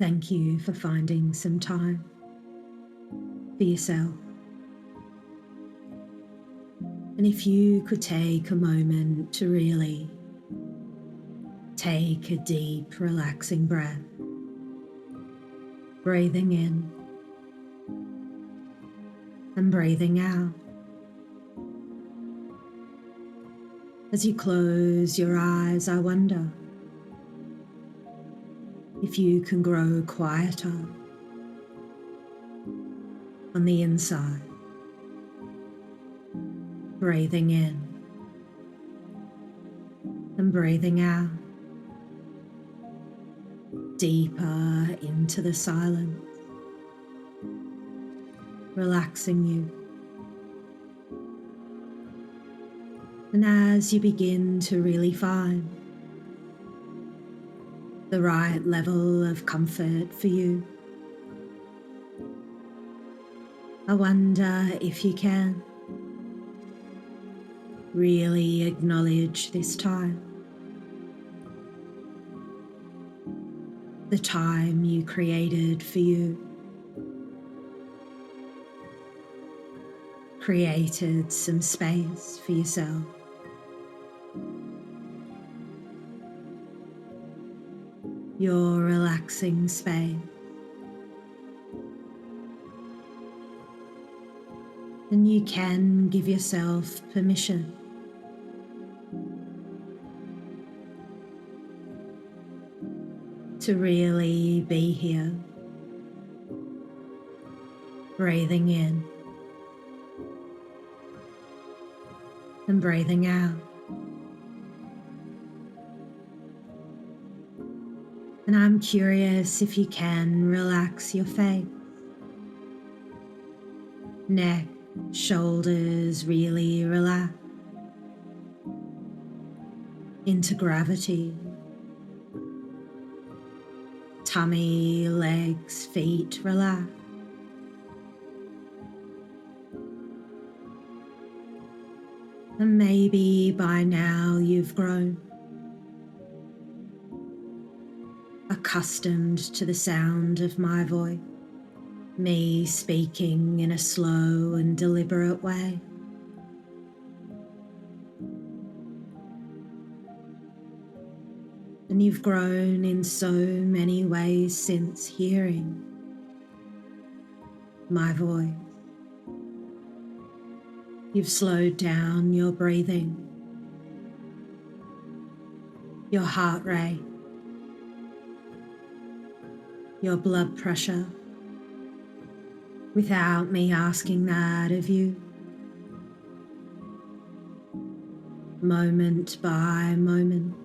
Thank you for finding some time for yourself. And if you could take a moment to really take a deep, relaxing breath, breathing in and breathing out. As you close your eyes, I wonder if you can grow quieter on the inside, breathing in and breathing out, deeper into the silence, relaxing you. And as you begin to really find the right level of comfort for you, I wonder if you can really acknowledge this time, the time you created for you, created some space for yourself. Your relaxing space. And you can give yourself permission to really be here, breathing in and breathing out. And I'm curious if you can relax your face, neck, shoulders really relax into gravity, tummy, legs, feet relax. And maybe by now you've grown accustomed to the sound of my voice, me speaking in a slow and deliberate way. And you've grown in so many ways since hearing my voice. You've slowed down your breathing, your heart rate, your blood pressure, without me asking that of you. Moment by moment.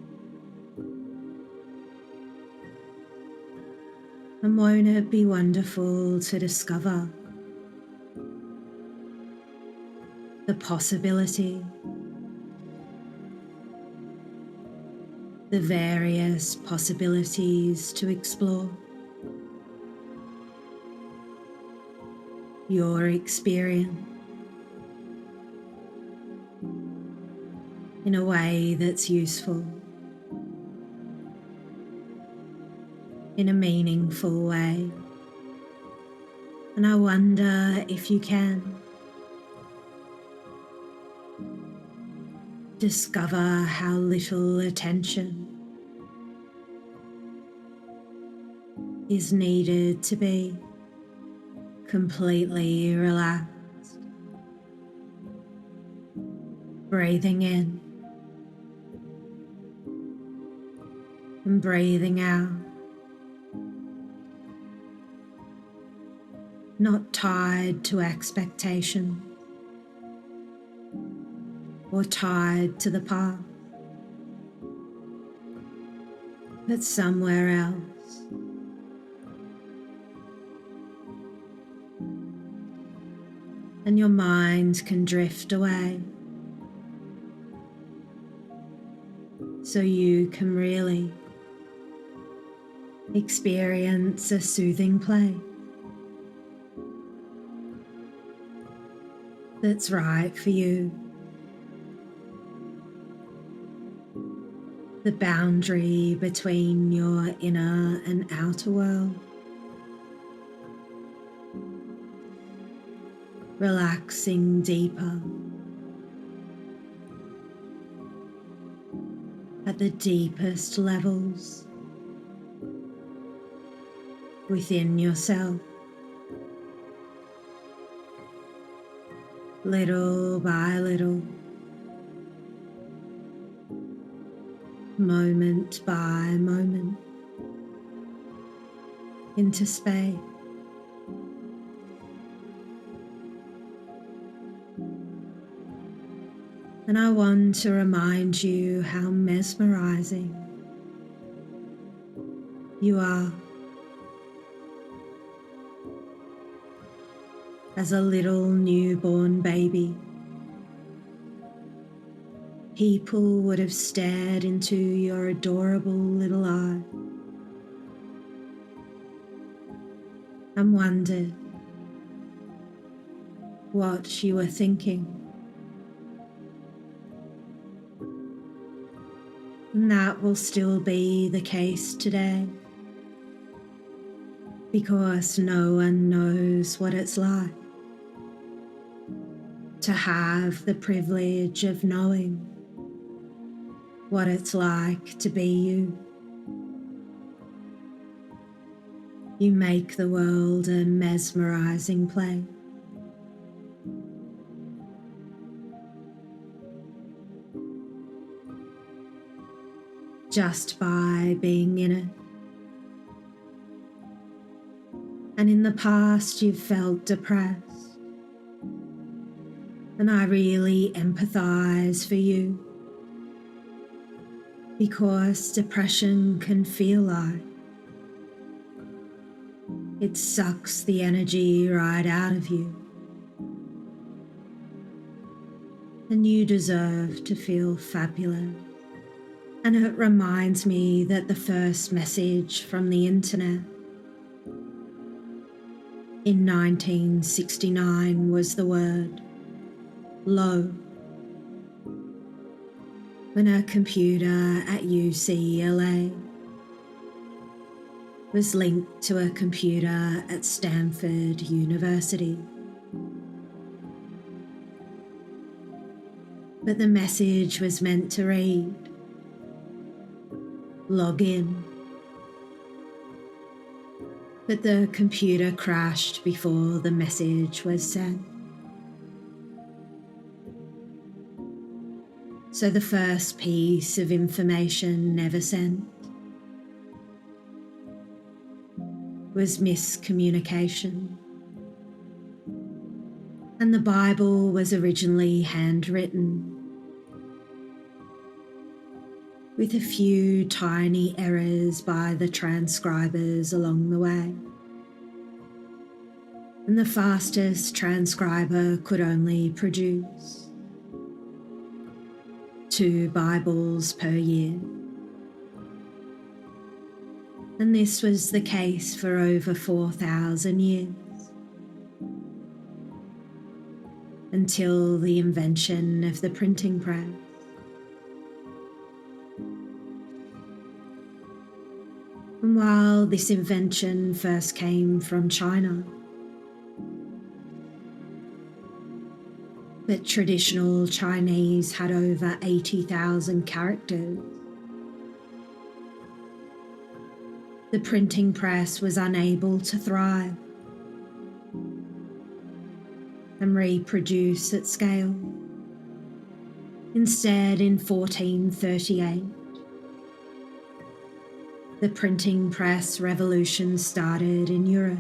And won't it be wonderful to discover the possibility, the various possibilities to explore your experience in a way that's useful, in a meaningful way. And I wonder if you can discover how little attention is needed to be completely relaxed, breathing in and breathing out, not tied to expectation or tied to the past, but somewhere else. And your mind can drift away, so you can really experience a soothing place that's right for you. the boundary between your inner and outer world. Relaxing deeper at the deepest levels within yourself. Little by little, moment by moment, into space. And I want to remind you how mesmerizing you are as a little newborn baby. People would have stared into your adorable little eye and wondered what you were thinking. And that will still be the case today, because no one knows what it's like to have the privilege of knowing what it's like to be you. You make the world a mesmerizing place. Just by being in it. And in the past you've felt depressed. And I really empathize for you, because depression can feel like it sucks the energy right out of you. And you deserve to feel fabulous. And it reminds me that the first message from the internet in 1969 was the word low, when a computer at UCLA was linked to a computer at Stanford University. But the message was meant to read, log in. But the computer crashed before the message was sent. So the first piece of information never sent was miscommunication. And the Bible was originally handwritten, with a few tiny errors by the transcribers along the way. And the fastest transcriber could only produce 2 Bibles per year. And this was the case for over 4,000 years, until the invention of the printing press. And while this invention first came from China, but traditional Chinese had over 80,000 characters, the printing press was unable to thrive and reproduce at scale. Instead, in 1438, the printing press revolution started in Europe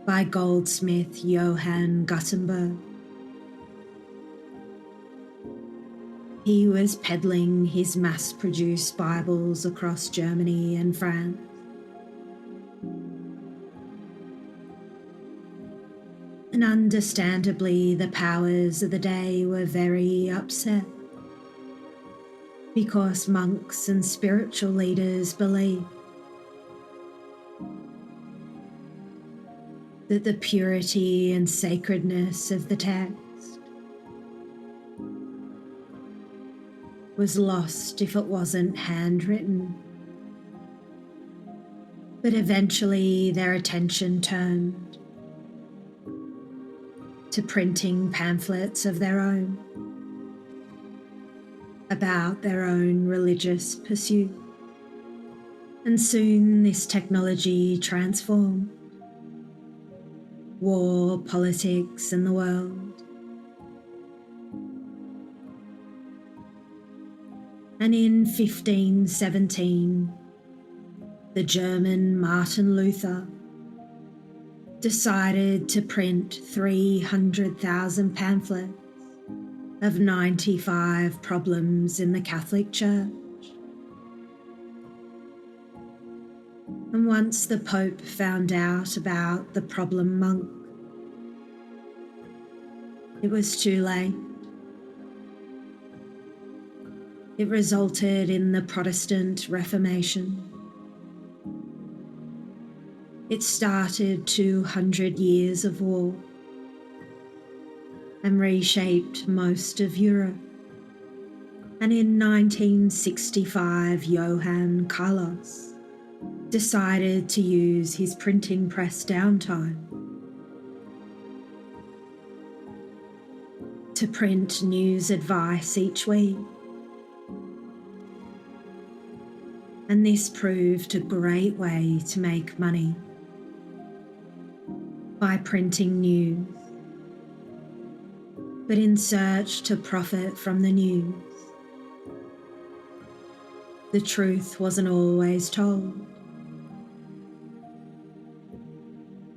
by goldsmith Johann Gutenberg. He was peddling his mass-produced Bibles across Germany and France. And understandably, the powers of the day were very upset, because monks and spiritual leaders believed that the purity and sacredness of the text was lost if it wasn't handwritten. But eventually their attention turned to printing pamphlets of their own about their own religious pursuit. And soon this technology transformed war, politics, and the world. And in 1517, the German Martin Luther decided to print 300,000 pamphlets of 95 problems in the Catholic Church. And once the Pope found out about the problem monk, it was too late. It resulted in the Protestant Reformation. It started 200 years of war and reshaped most of Europe. And in 1965, Johann Carlos decided to use his printing press downtime to print news advice each week. And this proved a great way to make money by printing news. But in search to profit from the news, the truth wasn't always told.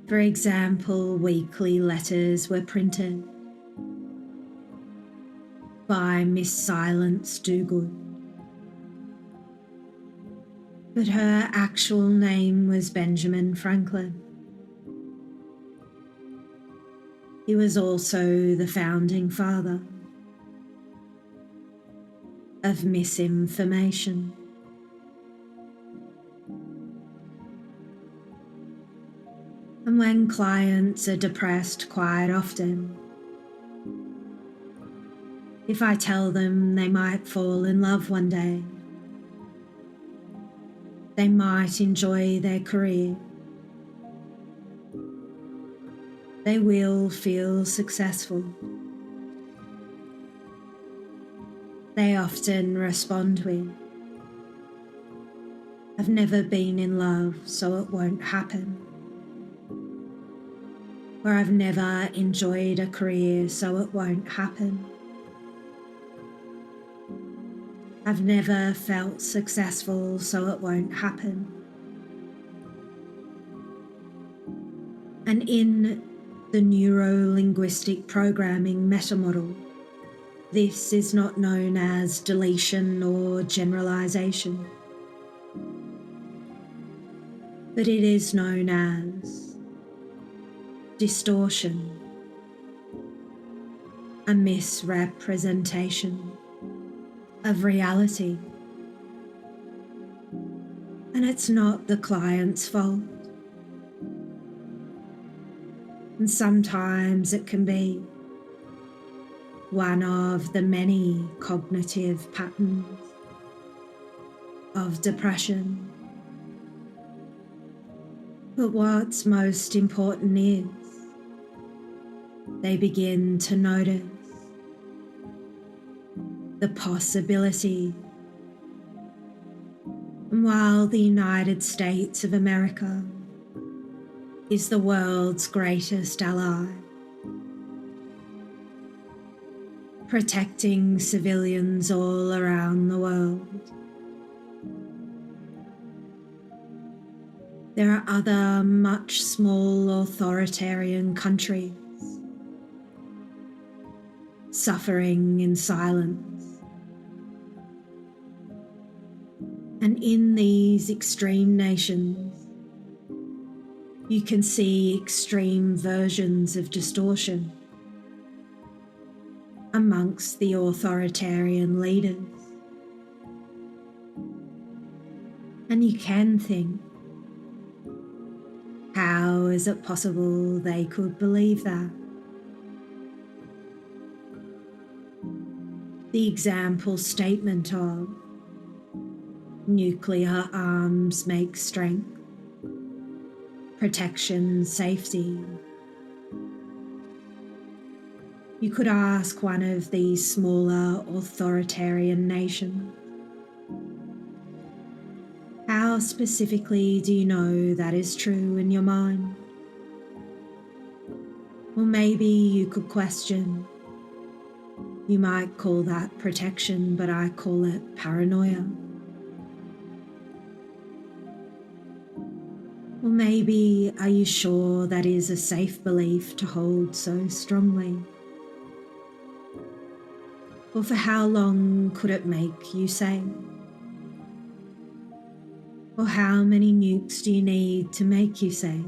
For example, weekly letters were printed by Miss Silence Dogood, but her actual name was Benjamin Franklin. He was also the founding father of misinformation. And when clients are depressed quite often, if I tell them they might fall in love one day, they might enjoy their career, they will feel successful, they often respond with, "I've never been in love, so it won't happen." Or "I've never enjoyed a career, so it won't happen." "I've never felt successful, so it won't happen." And in the neuro-linguistic programming metamodel, this is not known as deletion or generalization, but it is known as distortion, a misrepresentation of reality. And it's not the client's fault. And sometimes it can be one of the many cognitive patterns of depression. But what's most important is they begin to notice the possibility. And while the United States of America is the world's greatest ally, protecting civilians all around the world, there are other much small authoritarian countries suffering in silence. And in these extreme nations, you can see extreme versions of distortion amongst the authoritarian leaders. And you can think, how is it possible they could believe that? the example statement of nuclear arms make strength, protection, safety. You could ask one of these smaller authoritarian nations, how specifically do you know that is true in your mind? Or maybe you could question, you might call that protection, but I call it paranoia. Or maybe, are you sure that is a safe belief to hold so strongly? Or for how long could it make you safe? Or how many nukes do you need to make you safe?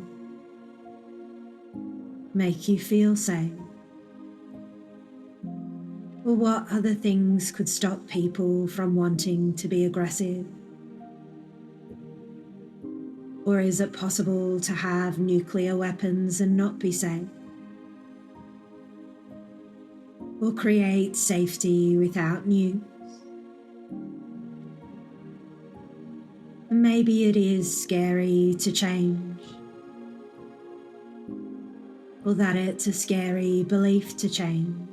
Make you feel safe? Or what other things could stop people from wanting to be aggressive? Or is it possible to have nuclear weapons and not be safe? Or create safety without nukes? And maybe it is scary to change, or that it's a scary belief to change.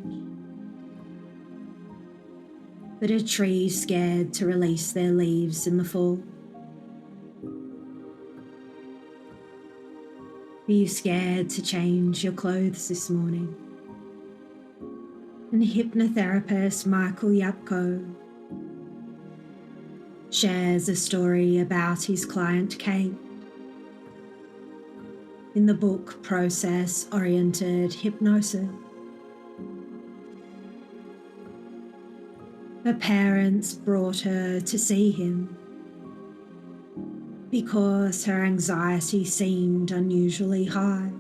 But a tree scared to release their leaves in the fall. Are you scared to change your clothes this morning? And hypnotherapist Michael Yapko shares a story about his client Kate in the book Process-Oriented Hypnosis. Her parents brought her to see him because her anxiety seemed unusually high.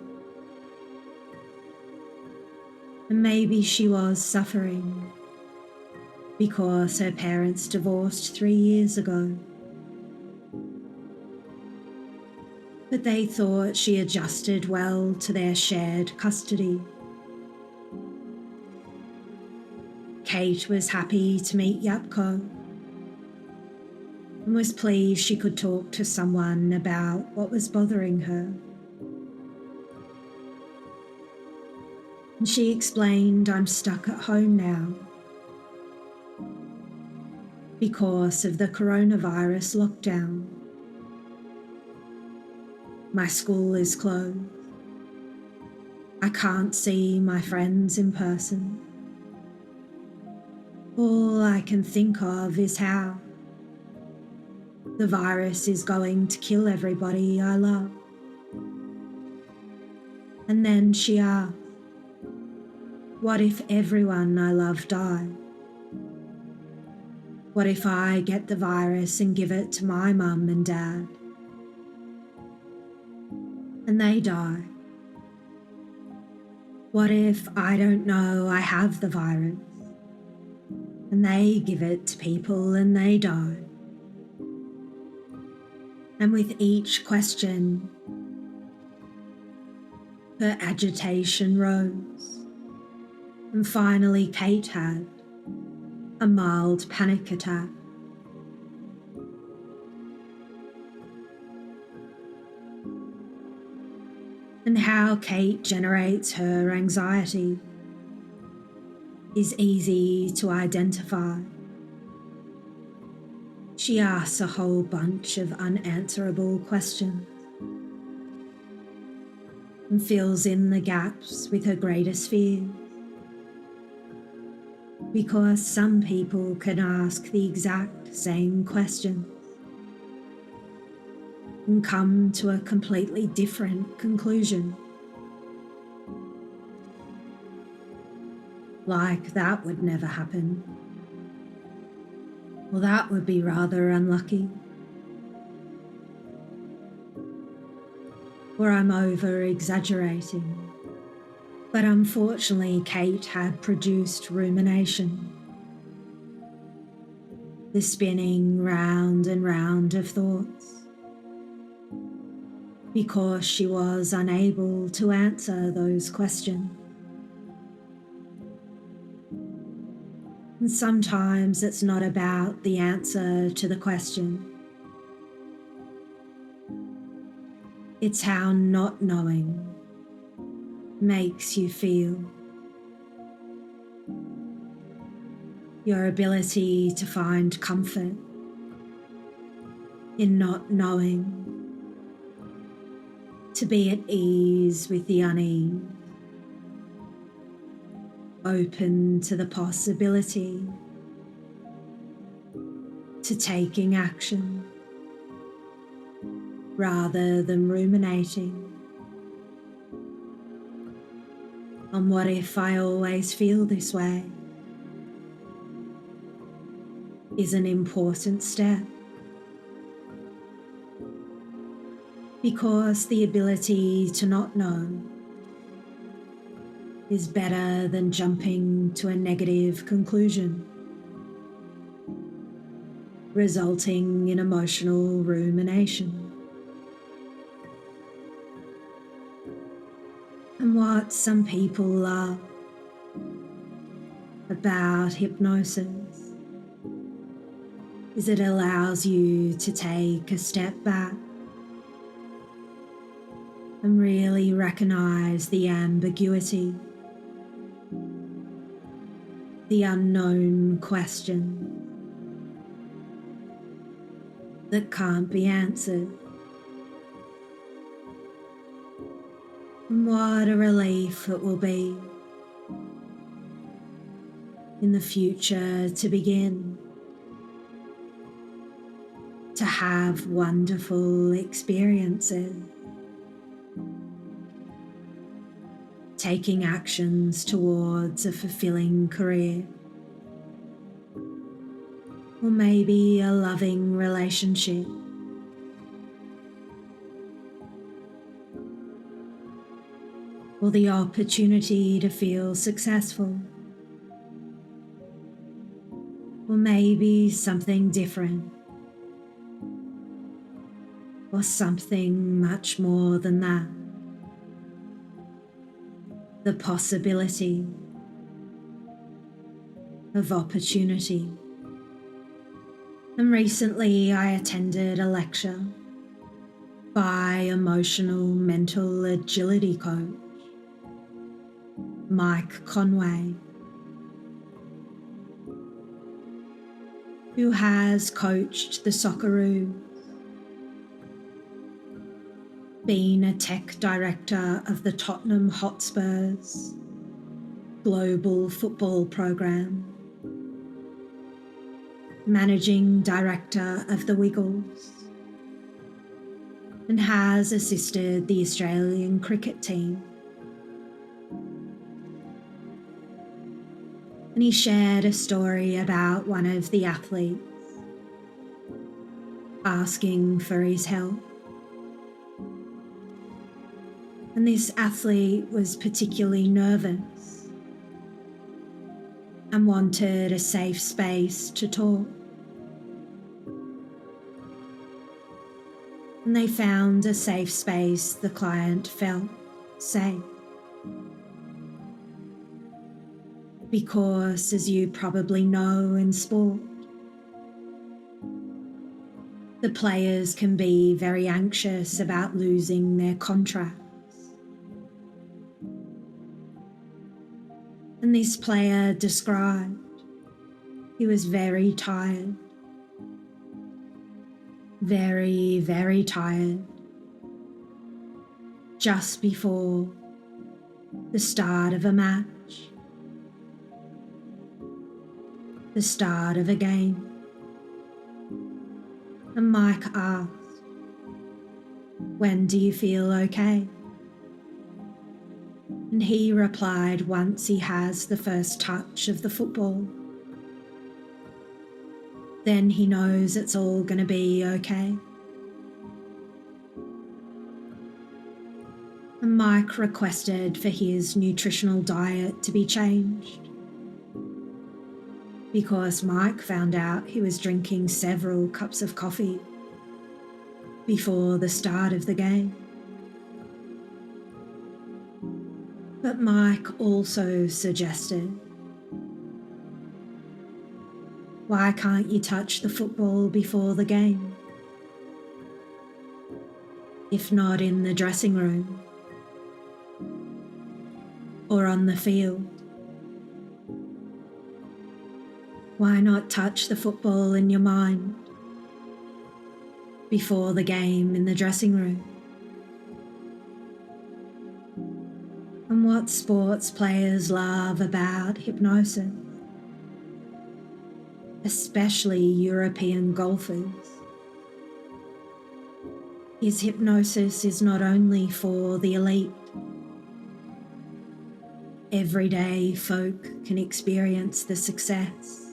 And maybe she was suffering because her parents divorced 3 years ago. But they thought she adjusted well to their shared custody. Kate was happy to meet Yapko and was pleased she could talk to someone about what was bothering her. And she explained, I'm stuck at home now because of the coronavirus lockdown. My school is closed. I can't see my friends in person. All I can think of is how the virus is going to kill everybody I love. And then she asked, what if everyone I love died? What if I get the virus and give it to my mum and dad? And they die. What if I don't know I have the virus and they give it to people and they die? And with each question, her agitation rose, and finally Kate had a mild panic attack. And how Kate generates her anxiety is easy to identify. She asks a whole bunch of unanswerable questions and fills in the gaps with her greatest fears. Because some people can ask the exact same question and come to a completely different conclusion. Like that would never happen. Well, that would be rather unlucky. Or I'm over-exaggerating. But unfortunately, Kate had produced rumination, the spinning round and round of thoughts, because she was unable to answer those questions. And sometimes it's not about the answer to the question. It's how not knowing makes you feel. Your ability to find comfort in not knowing, to be at ease with the unease, open to the possibility, to taking action rather than ruminating on what if I always feel this way, is an important step. Because the ability to not know is better than jumping to a negative conclusion, resulting in emotional rumination. And what some people love about hypnosis is it allows you to take a step back and really recognize the ambiguity, the unknown question that can't be answered. And what a relief it will be in the future to begin to have wonderful experiences, taking actions towards a fulfilling career, or maybe a loving relationship. Or the opportunity to feel successful, or maybe something different, or something much more than that. The possibility of opportunity. And recently I attended a lecture by emotional mental agility coach Mike Conway, who has coached the Socceroos, been a tech director of the Tottenham Hotspurs global football program, managing director of the Wiggles, and has assisted the Australian cricket team. And he shared a story about one of the athletes asking for his help. And this athlete was particularly nervous and wanted a safe space to talk. And they found a safe space the client felt safe. Because, as you probably know in sport, the players can be very anxious about losing their contracts. And this player described he was very tired, very, very tired, just before the start of a match, the start of a game. And Mike asked, "When do you feel okay?" And he replied, "Once he has the first touch of the football, then he knows it's all going to be okay." And Mike requested for his nutritional diet to be changed, because Mike found out he was drinking several cups of coffee before the start of the game. But Mike also suggested Why can't you touch the football before the game? If not in the dressing room or on the field, why not touch the football in your mind before the game in the dressing room? And what sports players love about hypnosis, especially European golfers, is hypnosis is not only for the elite. Everyday folk can experience the success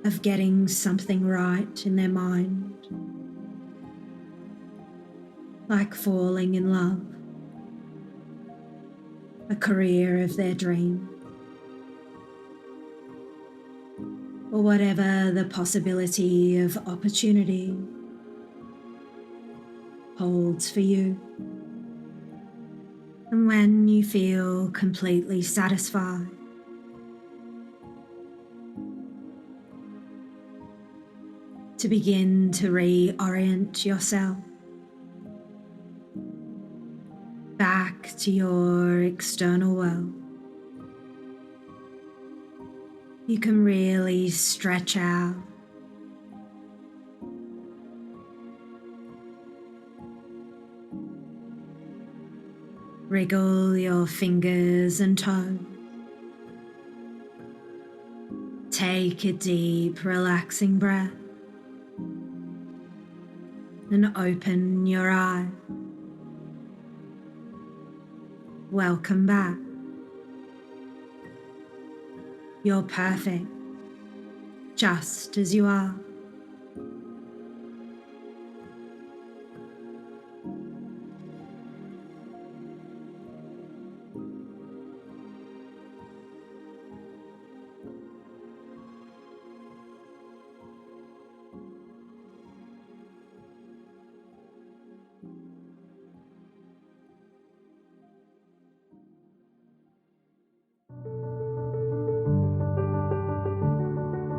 of getting something right in their mind, like falling in love, a career of their dream, or whatever the possibility of opportunity holds for you. And when you feel completely satisfied, to begin to reorient yourself back to your external world. You can really stretch out, wriggle your fingers and toes. Take a deep, relaxing breath and open your eyes. Welcome back. You're perfect, just as you are.